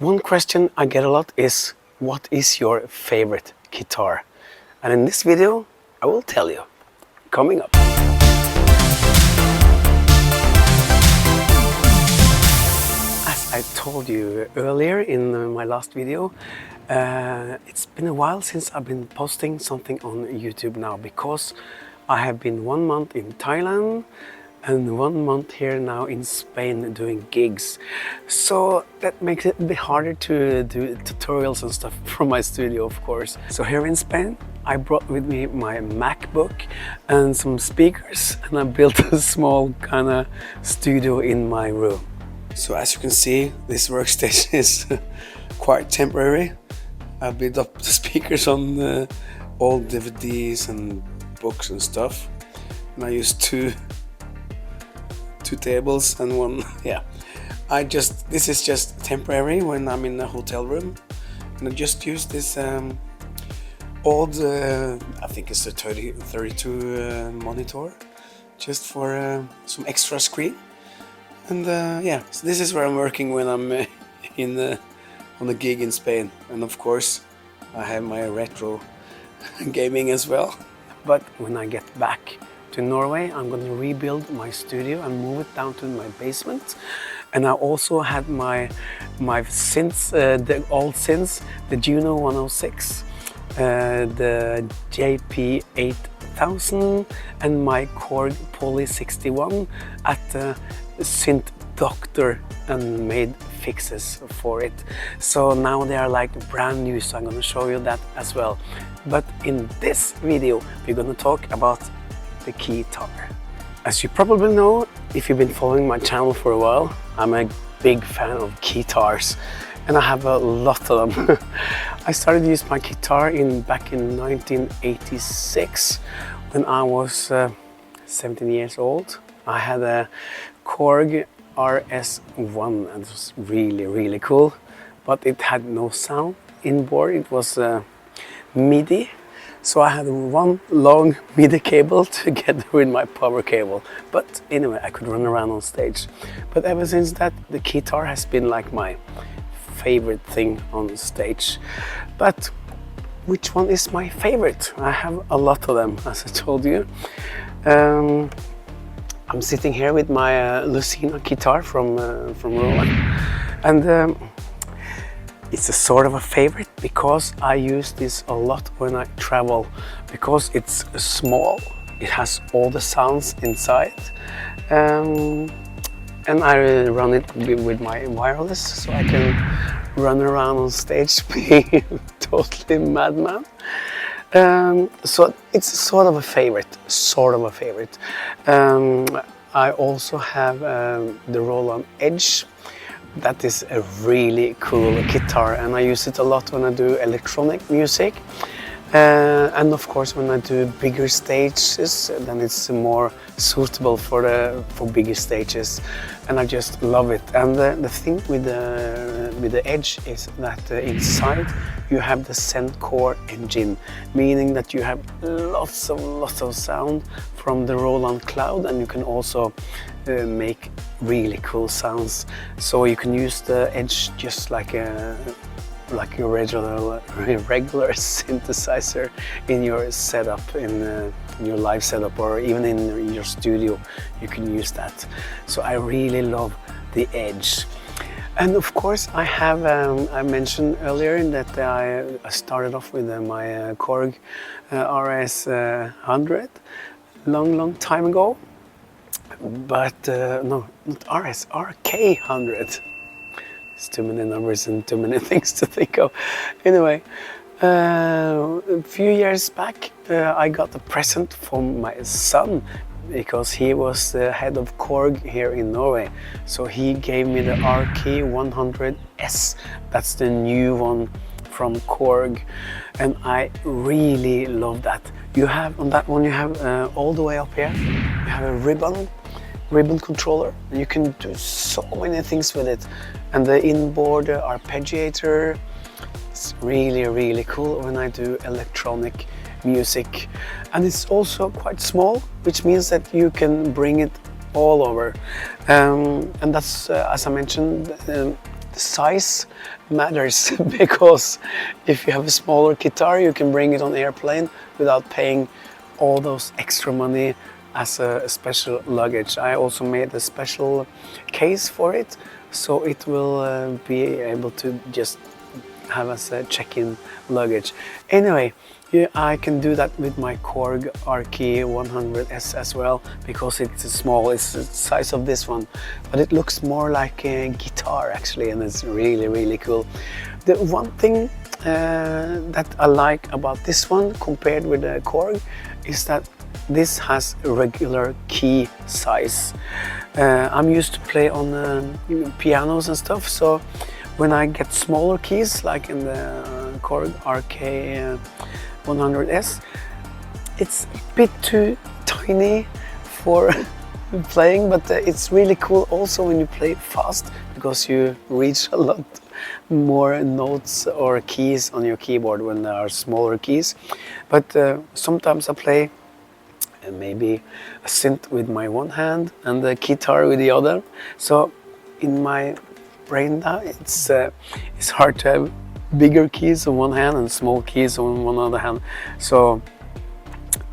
One question I get a lot is, what is your favorite guitar? And in this video, I will tell you. Coming up. As I told you earlier in my last video, it's been a while since I've been posting something on YouTube now, because I have been 1 month in Thailand and 1 month here now in Spain doing gigs. So that makes it a bit harder to do tutorials and stuff from my studio, of course. So here in Spain, I brought with me my MacBook and some speakers, and I built a small kind of studio in my room. So as you can see, this workstation is quite temporary. I built up the speakers on old DVDs and books and stuff. And I used two tables and one, yeah. This is just temporary when I'm in a hotel room. And I just use this old, I think it's a 32 monitor, just for some extra screen. And yeah, so this is where I'm working when I'm on a gig in Spain. And of course, I have my retro gaming as well. But when I get back to Norway, I'm going to rebuild my studio and move it down to my basement. And I also had my synths, the old synths, the Juno 106, the JP 8000, and my Korg Poly 61 at the Synth Doctor, and made fixes for it. So now they are like brand new, so I'm going to show you that as well. But in this video, we're going to talk about the keytar. As you probably know, if you've been following my channel for a while, I'm a big fan of keytars, and I have a lot of them. I started to use my guitar back in 1986 when I was 17 years old. I had a Korg RK1, and it was really cool, but it had no sound inboard. It was MIDI, so I had one long MIDI cable together with my power cable. But anyway, I could run around on stage. But ever since that, the keytar has been like my favorite thing on stage. But which one is my favorite? I have a lot of them, as I told you. I'm sitting here with my Lucina guitar from Roland, and it's a sort of a favorite because I use this a lot when I travel, because it's small, it has all the sounds inside, and I run it with my wireless, so I can run around on stage being totally madman. So it's sort of a favorite. I also have the Roland EDGE. That is a really cool guitar, and I use it a lot when I do electronic music. And of course, when I do bigger stages, then it's more suitable for bigger stages, and I just love it. And the thing with the EDGE is that inside you have the Core engine, meaning that you have lots of sound from the Roland Cloud, and you can also make really cool sounds. So you can use the EDGE just like your regular synthesizer in your setup, in your live setup, or even in your studio. You can use that. So I really love the EDGE. And of course, I have, I mentioned earlier that I started off with my Korg RS100 long time ago. But no, not RS, RK100. It's too many numbers and too many things to think of. Anyway, a few years back, I got a present from my son, because he was the head of Korg here in Norway. So he gave me the RK100S. That's the new one from Korg, and I really love that. You have on that one, you have all the way up here, you have a ribbon controller. You can do so many things with it, and the inboard arpeggiator. It's really cool when I do electronic music, and it's also quite small, which means that you can bring it all over, and that's as I mentioned, the the size matters because if you have a smaller guitar, you can bring it on airplane without paying all those extra money as a special luggage. I also made a special case for it, so it will be able to just have as a check-in luggage. Anyway, I can do that with my Korg RK 100S as well, because it's small, it's the size of this one, but it looks more like a guitar actually, and it's really, really cool. The one thing that I like about this one compared with the Korg is that this has a regular key size. I'm used to play on pianos and stuff, so when I get smaller keys like in the Korg RK 100S, it's a bit too tiny for playing, but it's really cool also when you play fast, because you reach a lot more notes or keys on your keyboard when there are smaller keys. But sometimes I play maybe a synth with my one hand and the guitar with the other, so in my brain now it's hard to have bigger keys on one hand and small keys on one other hand. So,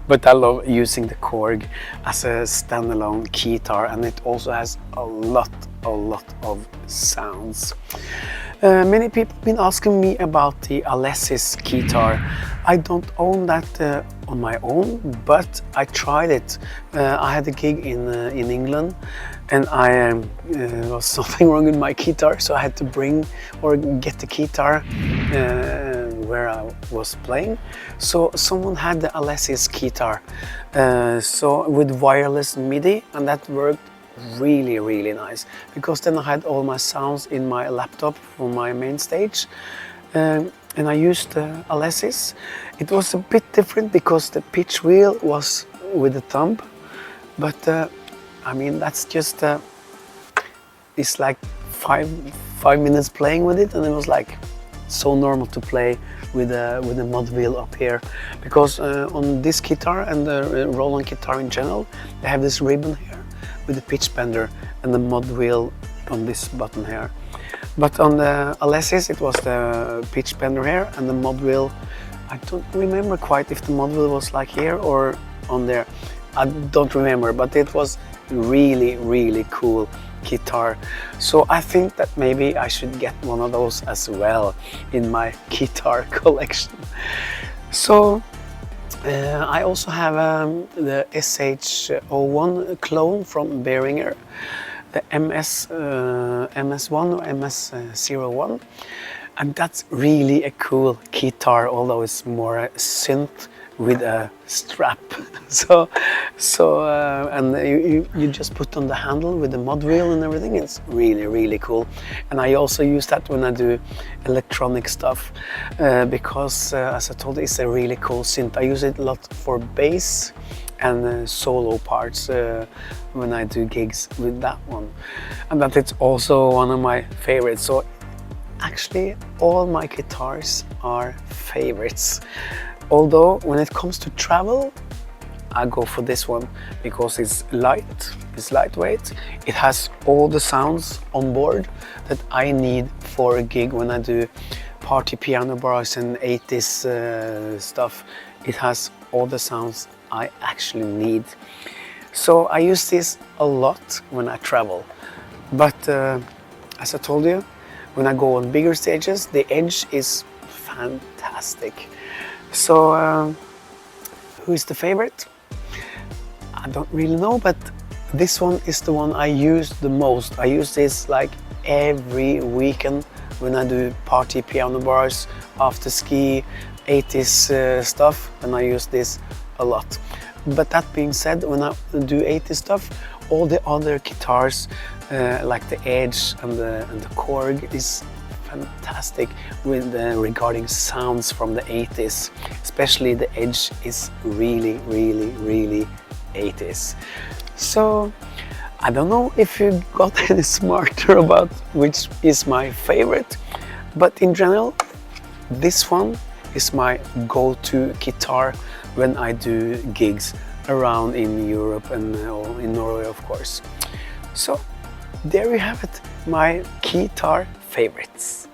but I love using the Korg as a standalone keytar, and it also has a lot of sounds. Many people have been asking me about the Alesis Keytar. I don't own that on my own, but I tried it. I had a gig in England, and I was something wrong with my guitar, so I had to bring or get the guitar where I was playing. So someone had the Alesis Keytar, so with wireless MIDI, and that worked really nice, because then I had all my sounds in my laptop for my main stage, and I used Alesis. It was a bit different because the pitch wheel was with the thumb, but I mean, that's just it's like five minutes playing with it, and it was like so normal to play with the mod wheel up here, because on this guitar and the Roland guitar in general, they have this ribbon here with the pitch bender and the mod wheel on this button here. But on the Alesis it was the pitch bender here and the mod wheel. I don't remember quite if the mod wheel was like here or on there. I don't remember, but it was really cool guitar. So I think that maybe I should get one of those as well in my guitar collection. So I also have the SH-01 clone from Behringer, the MS-01 or MS-01, and that's really a cool guitar, although it's more a synth with a strap. And you just put on the handle with the mod wheel and everything. It's really cool, and I also use that when I do electronic stuff, because as I told you, it's a really cool synth. I use it a lot for bass and solo parts when I do gigs with that one, and that it's also one of my favorites. So actually all my guitars are favorites. Although when it comes to travel, I go for this one because it's light, it's lightweight, it has all the sounds on board that I need for a gig when I do party piano bars and 80s stuff. It has all the sounds I actually need. So I use this a lot when I travel. But as I told you, when I go on bigger stages, the Edge is fantastic. So who is the favorite? I don't really know, but this one is the one I use the most. I use this like every weekend when I do party piano bars, after ski, 80s stuff, and I use this a lot. But that being said, when I do 80s stuff, all the other guitars like the Edge and the Korg is fantastic with regarding sounds from the 80s. Especially the Edge is really 80s. So I don't know if you got any smarter about which is my favorite, but in general this one is my go-to guitar when I do gigs around in Europe and in Norway, of course. So there you have it, my guitar favorites.